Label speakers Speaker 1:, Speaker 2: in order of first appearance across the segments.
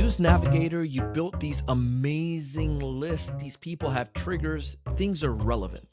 Speaker 1: Sales Navigator, you built these amazing lists. These people have triggers. Things are relevant.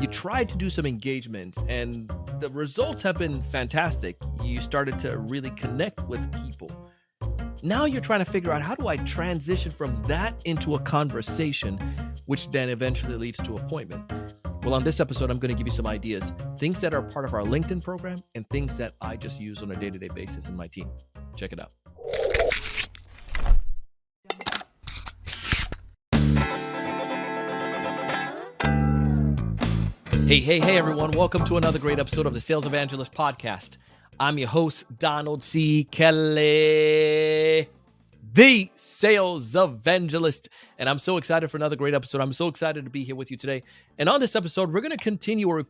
Speaker 1: You tried to do some engagements and the results have been fantastic. You started to really connect with people. Now you're trying to figure out, how do I transition from that into a conversation, which then eventually leads to appointment? Well, on this episode, I'm going to give you some ideas, things that are part of our LinkedIn program and things that I just use on a day-to-day basis in my team. Check it out. Hey, everyone. Welcome to another great episode of the Sales Evangelist Podcast. I'm your host, Donald C. Kelly, the Sales Evangelist. And I'm so excited for another great episode. I'm so excited to be here with you today. And on this episode, we're going to continue where we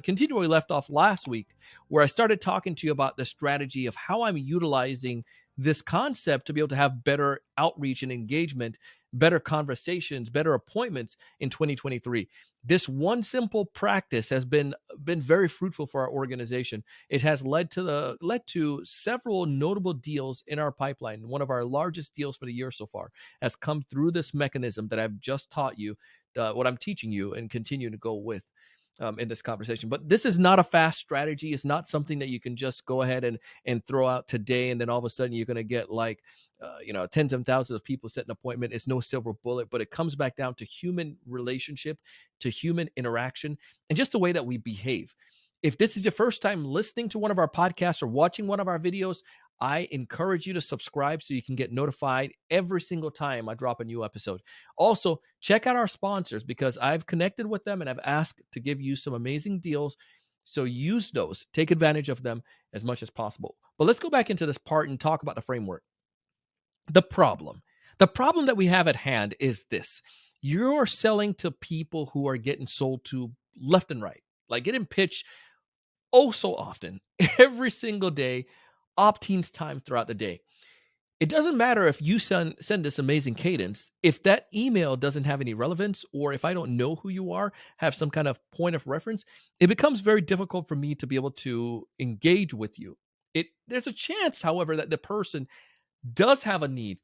Speaker 1: continue where we left off last week, where I started talking to you about the strategy of how I'm utilizing this concept to be able to have better outreach and engagement, better conversations, better appointments in 2023. This one simple practice has been very fruitful for our organization. It has led to several notable deals in our pipeline. One of our largest deals for the year so far has come through this mechanism that I've just taught you, what I'm teaching you, and continue to go with in this conversation. But this is not a fast strategy. It's not something that you can just go ahead and throw out today, and then all of a sudden you're going to get tens of thousands of people set an appointment. It's no silver bullet, but it comes back down to human relationship, to human interaction, and just the way that we behave. If this is your first time listening to one of our podcasts or watching one of our videos, I encourage you to subscribe so you can get notified every single time I drop a new episode. Also, check out our sponsors, because I've connected with them and I've asked to give you some amazing deals. So use those, take advantage of them as much as possible. But let's go back into this part and talk about the framework. The problem that we have at hand is this: you're selling to people who are getting sold to left and right, like getting pitched oh so often, every single day, op-teams time throughout the day. It doesn't matter if you send this amazing cadence. If that email doesn't have any relevance, or if I don't know who you are, have some kind of point of reference, it becomes very difficult for me to be able to engage with you. There's a chance, however, that the person does have a need.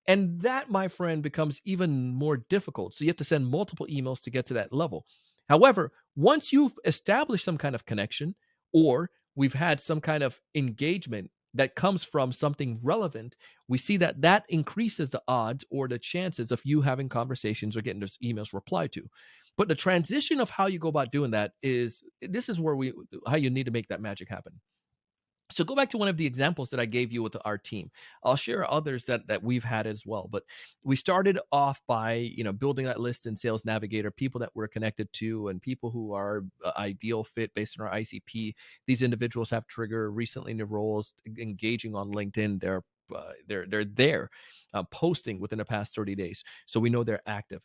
Speaker 1: And that, my friend, becomes even more difficult. So you have to send multiple emails to get to that level. However, once you've established some kind of connection, or we've had some kind of engagement that comes from something relevant, we see that that increases the odds or the chances of you having conversations or getting those emails replied to. But the transition of how you go about doing that is how you need to make that magic happen. So go back to one of the examples that I gave you with our team. I'll share others that we've had as well. But we started off by building that list in Sales Navigator, people that we're connected to and people who are ideal fit based on our ICP. These individuals have trigger recently in their roles, engaging on LinkedIn. They're there posting within the past 30 days. So we know they're active.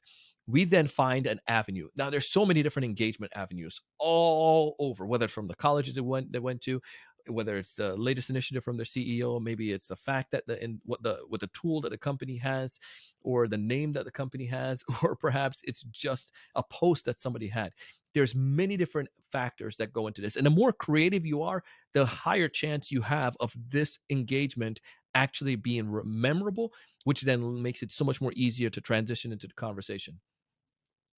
Speaker 1: We then find an avenue. Now, there's so many different engagement avenues all over, whether it's from the colleges they went to, whether it's the latest initiative from their CEO, maybe it's the fact that what the tool that the company has, or the name that the company has, or perhaps it's just a post that somebody had. There's many different factors that go into this. And the more creative you are, the higher chance you have of this engagement actually being memorable, which then makes it so much more easier to transition into the conversation.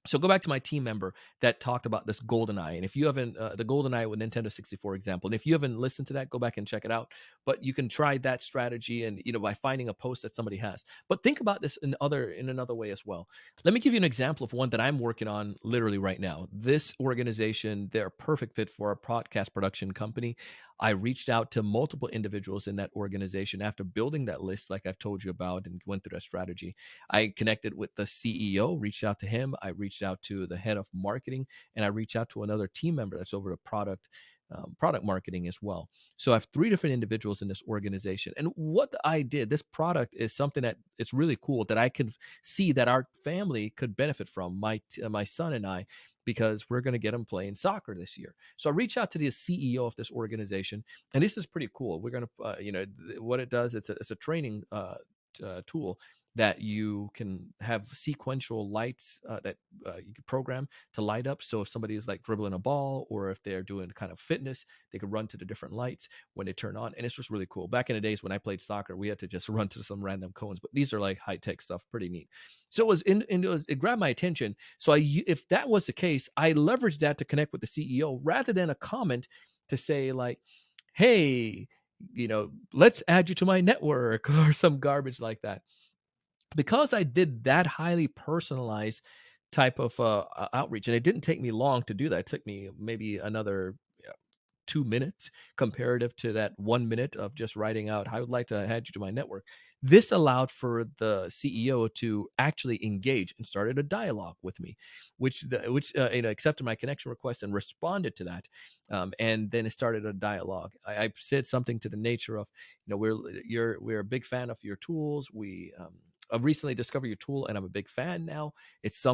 Speaker 1: So go back to my team member that talked about this GoldenEye. And if you haven't, the GoldenEye with Nintendo 64 example, and if you haven't listened to that, go back and check it out. But you can try that strategy and, by finding a post that somebody has. But think about this in another way as well. Let me give you an example of one that I'm working on literally right now. This organization, they're a perfect fit for a podcast production company. I reached out to multiple individuals in that organization after building that list, like I've told you about, and went through that strategy. I connected with the CEO, reached out to him. I reached out to the head of marketing, and I reached out to another team member that's over the product marketing as well. So I have 3 different individuals in this organization. And what I did, this product is something that it's really cool that I can see that our family could benefit from, my son and I, because we're going to get them playing soccer this year. So I reached out to the CEO of this organization, and this is pretty cool. We're going to, what it does, it's a training tool that you can have sequential lights that you can program to light up. So if somebody is like dribbling a ball, or if they're doing kind of fitness, they could run to the different lights when they turn on. And it's just really cool. Back in the days when I played soccer, we had to just run to some random cones, but these are like high tech stuff, pretty neat. So it grabbed my attention. So if that was the case, I leveraged that to connect with the CEO rather than a comment to say like, hey, let's add you to my network or some garbage like that. Because I did that highly personalized type of outreach, and it didn't take me long to do that. It took me maybe another 2 minutes comparative to that 1 minute of just writing out, I would like to add you to my network. This allowed for the CEO to actually engage and started a dialogue with me, which accepted my connection request and responded to that, and then it started a dialogue. I said something to the nature of, we're a big fan of your tools. I've recently discovered your tool, and I'm a big fan now.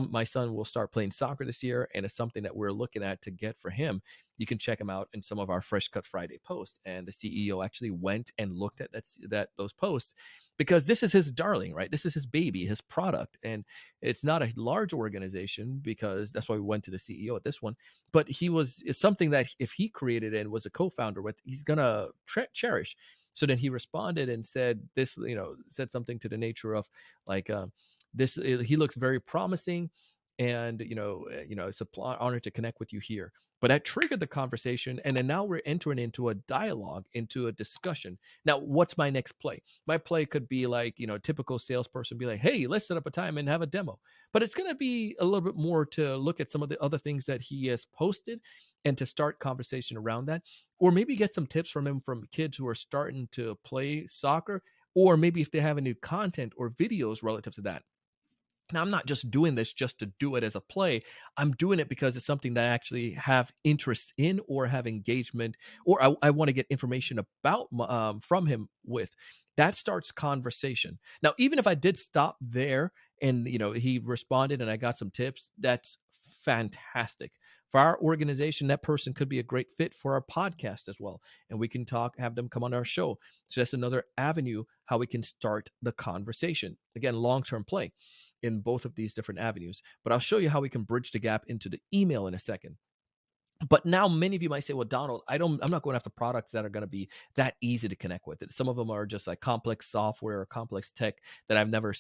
Speaker 1: My son will start playing soccer this year, and it's something that we're looking at to get for him. You can check him out in some of our Fresh Cut Friday posts. And the CEO actually went and looked at those posts, because this is his darling, right? This is his baby, his product. And it's not a large organization, because that's why we went to the CEO at this one. But it's something that if he created and was a co-founder with, he's gonna cherish. So then he responded and said said something to the nature of like, he looks very promising, and it's an honor to connect with you here. But that triggered the conversation, and then now we're entering into a dialogue, into a discussion. Now, what's my next play? My play could be like, typical salesperson be like, hey, let's set up a time and have a demo. But it's going to be a little bit more to look at some of the other things that he has posted and to start conversation around that, or maybe get some tips from him from kids who are starting to play soccer, or maybe if they have any content or videos relative to that. Now, I'm not just doing this just to do it as a play. I'm doing it because it's something that I actually have interest in, or have engagement, or I want to get information about from him with. That starts conversation. Now, even if I did stop there and he responded and I got some tips, that's fantastic. For our organization, that person could be a great fit for our podcast as well. And we can have them come on our show. So that's another avenue how we can start the conversation. Again, long-term play in both of these different avenues. But I'll show you how we can bridge the gap into the email in a second. But now many of you might say, well, Donald, I'm not going after products that are going to be that easy to connect with. Some of them are just like complex software or complex tech that I've never,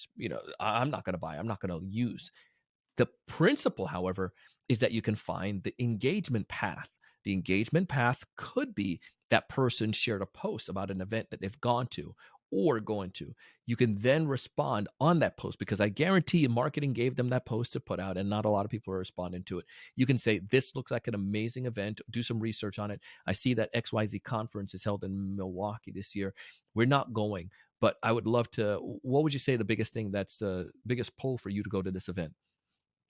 Speaker 1: I'm not going to buy. I'm not going to use. The principle, however, is that you can find the engagement path. The engagement path could be that person shared a post about an event that they've gone to or going to. You can then respond on that post, because I guarantee you marketing gave them that post to put out, and not a lot of people are responding to it. You can say, this looks like an amazing event. Do some research on it. I see that XYZ conference is held in Milwaukee this year. We're not going, but I would love to. What would you say the biggest thing that's the biggest pull for you to go to this event?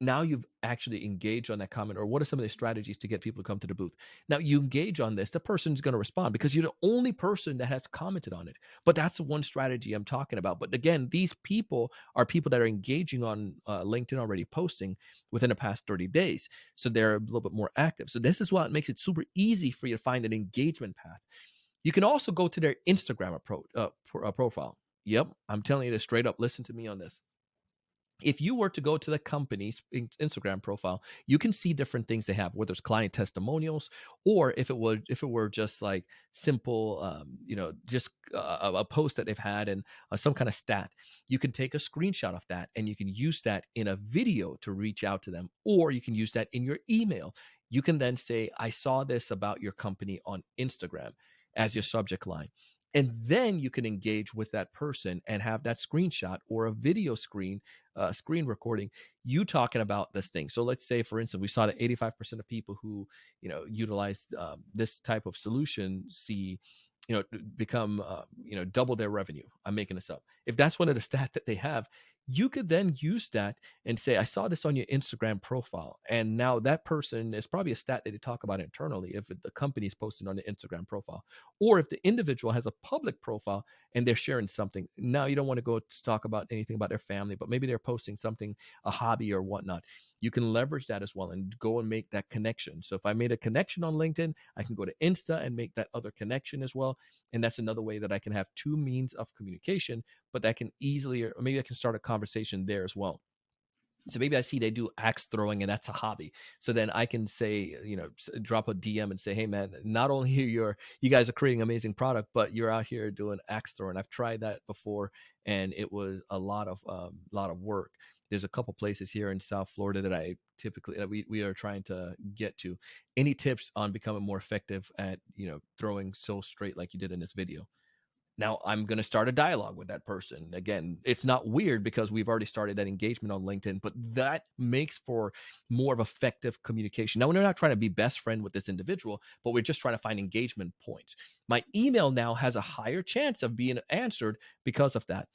Speaker 1: Now you've actually engaged on that comment, or what are some of the strategies to get people to come to the booth? Now you engage on this, the person's going to respond because you're the only person that has commented on it. But that's the one strategy I'm talking about. But again, these people are people that are engaging on LinkedIn already, posting within the past 30 days. So they're a little bit more active. So this is what makes it super easy for you to find an engagement path. You can also go to their Instagram profile. Yep, I'm telling you this straight up. Listen to me on this. If you were to go to the company's Instagram profile, you can see different things they have, whether it's client testimonials, or if it were just like simple, just a post that they've had and some kind of stat. You can take a screenshot of that and you can use that in a video to reach out to them, or you can use that in your email. You can then say, I saw this about your company on Instagram, as your subject line. And then you can engage with that person and have that screenshot or a video screen recording, you talking about this thing. So let's say, for instance, we saw that 85% of people who utilized this type of solution become double their revenue. I'm making this up. If that's one of the stats that they have, you could then use that and say, I saw this on your Instagram profile. And now that person is probably a stat that they talk about internally if the company is posted on the Instagram profile. Or if the individual has a public profile and they're sharing something. Now you don't want to go to talk about anything about their family, but maybe they're posting something, a hobby or whatnot. You can leverage that as well and go and make that connection. So if I made a connection on LinkedIn, I can go to Insta and make that other connection as well. And that's another way that I can have two means of communication, but that can easily, or maybe I can start a conversation there as well. So maybe I see they do axe throwing and that's a hobby. So then I can say, drop a DM and say, hey man, not only you guys are creating amazing product, but you're out here doing axe throwing. I've tried that before and it was a lot of work. There's a couple places here in South Florida that I typically we are trying to get to. Any tips on becoming more effective at throwing so straight like you did in this video? Now I'm going to start a dialogue with that person. Again, it's not weird because we've already started that engagement on LinkedIn, but that makes for more of effective communication. Now, we're not trying to be best friend with this individual, but we're just trying to find engagement points. My email now has a higher chance of being answered because of that.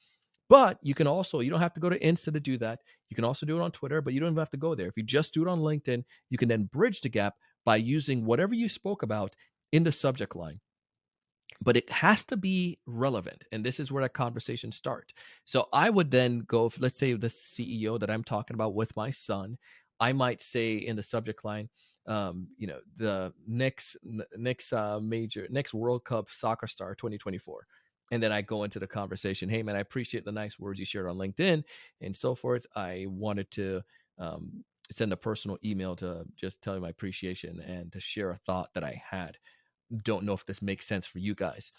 Speaker 1: But you don't have to go to Insta to do that. You can also do it on Twitter, but you don't even have to go there. If you just do it on LinkedIn, you can then bridge the gap by using whatever you spoke about in the subject line, but it has to be relevant, and this is where that conversation starts. So I would then go, let's say the CEO that I'm talking about with my son, I might say in the subject line, the next World Cup soccer star 2024. And then I go into the conversation, hey man, I appreciate the nice words you shared on LinkedIn and so forth. I wanted to send a personal email to just tell you my appreciation and to share a thought that I had. Don't know if this makes sense for you guys.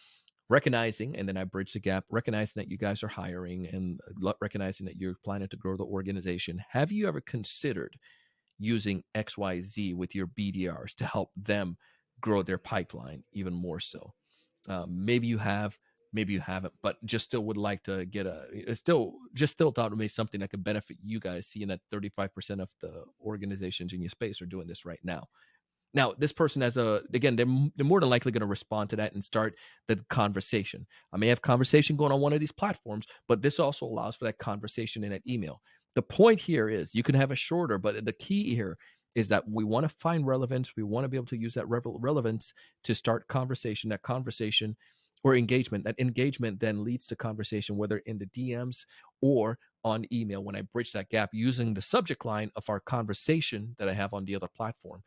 Speaker 1: Recognizing, and then I bridge the gap, recognizing that you guys are hiring and recognizing that you're planning to grow the organization. Have you ever considered using XYZ with your BDRs to help them grow their pipeline even more so? Maybe you have, maybe you haven't, but just still would like to get still thought it would be something that could benefit you guys, seeing that 35% of the organizations in your space are doing this right now. Now, this person again, they're more than likely going to respond to that and start the conversation. I may have conversation going on one of these platforms, but this also allows for that conversation in that email. The point here is you can have a shorter, but the key here is that we want to find relevance. We want to be able to use that relevance to start conversation, that conversation or engagement. That engagement then leads to conversation, whether in the DMs or on email when I bridge that gap using the subject line of our conversation that I have on the other platform.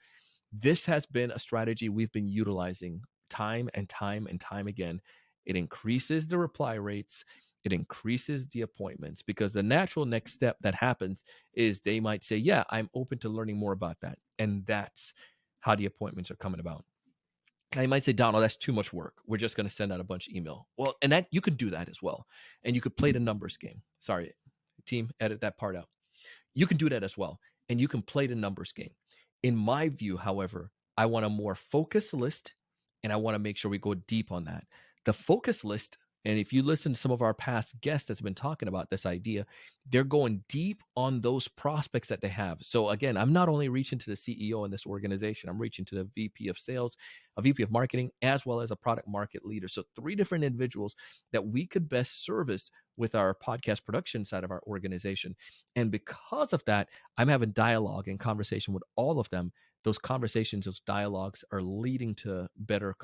Speaker 1: This has been a strategy we've been utilizing time and time and time again. It increases the reply rates. It increases the appointments because the natural next step that happens is they might say, yeah, I'm open to learning more about that. And that's how the appointments are coming about. Now you might say, Donald, that's too much work. We're just going to send out a bunch of email. Well, and that you could do that as well. And you could play the numbers game. Sorry, team, edit that part out. You can do that as well. And you can play the numbers game. In my view, however, I want a more focused list and I want to make sure we go deep on that. The focus list, and if you listen to some of our past guests that's been talking about this idea, they're going deep on those prospects that they have. So again, I'm not only reaching to the CEO in this organization, I'm reaching to the VP of sales, a VP of marketing, as well as a product market leader. So 3 different individuals that we could best service with our podcast production side of our organization. And because of that, I'm having dialogue and conversation with all of them. Those conversations, those dialogues are leading to better,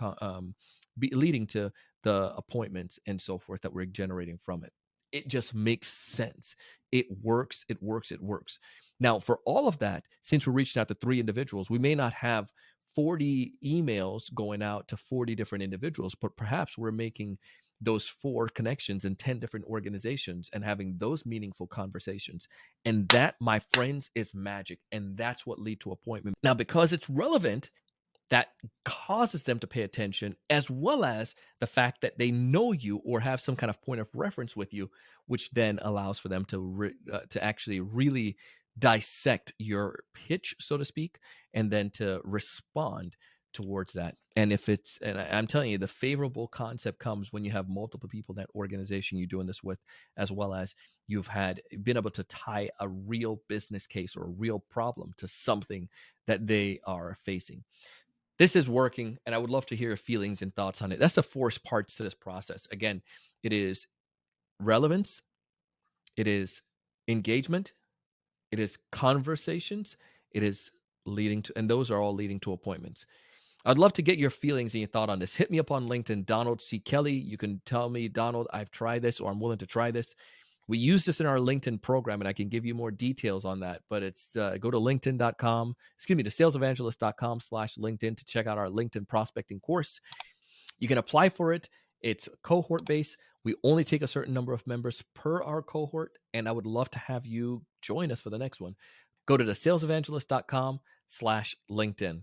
Speaker 1: leading to the appointments and so forth that we're generating from it. It just makes sense. It works. It works. It works. Now, for all of that, since we're reaching out to 3 individuals, we may not have 40 emails going out to 40 different individuals, but perhaps we're making those 4 connections in 10 different organizations and having those meaningful conversations. And that, my friends, is magic. And that's what lead to appointment. Now, because it's relevant, that causes them to pay attention, as well as the fact that they know you or have some kind of point of reference with you, which then allows for them to actually really dissect your pitch, so to speak, and then to respond towards that. And I'm telling you, the favorable concept comes when you have multiple people in that organization you're doing this with, as well as you've been able to tie a real business case or a real problem to something that they are facing. This is working, and I would love to hear your feelings and thoughts on it. That's the 4 parts to this process. Again, it is relevance, it is engagement, it is conversations, it is leading to, and those are all leading to appointments. I'd love to get your feelings and your thought on this. Hit me up on LinkedIn, Donald C. Kelly. You can tell me, Donald, I've tried this, or I'm willing to try this. We use this in our LinkedIn program, and I can give you more details on that. But it's go to LinkedIn.com, to salesevangelist.com/LinkedIn to check out our LinkedIn prospecting course. You can apply for it. It's cohort based. We only take a certain number of members per our cohort, and I would love to have you join us for the next one. Go to thesalesevangelist.com/LinkedIn.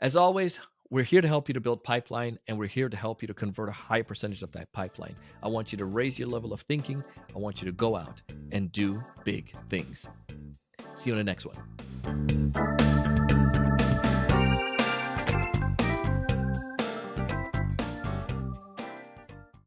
Speaker 1: As always, we're here to help you to build pipeline, and we're here to help you to convert a high percentage of that pipeline. I want you to raise your level of thinking. I want you to go out and do big things. See you in the next one.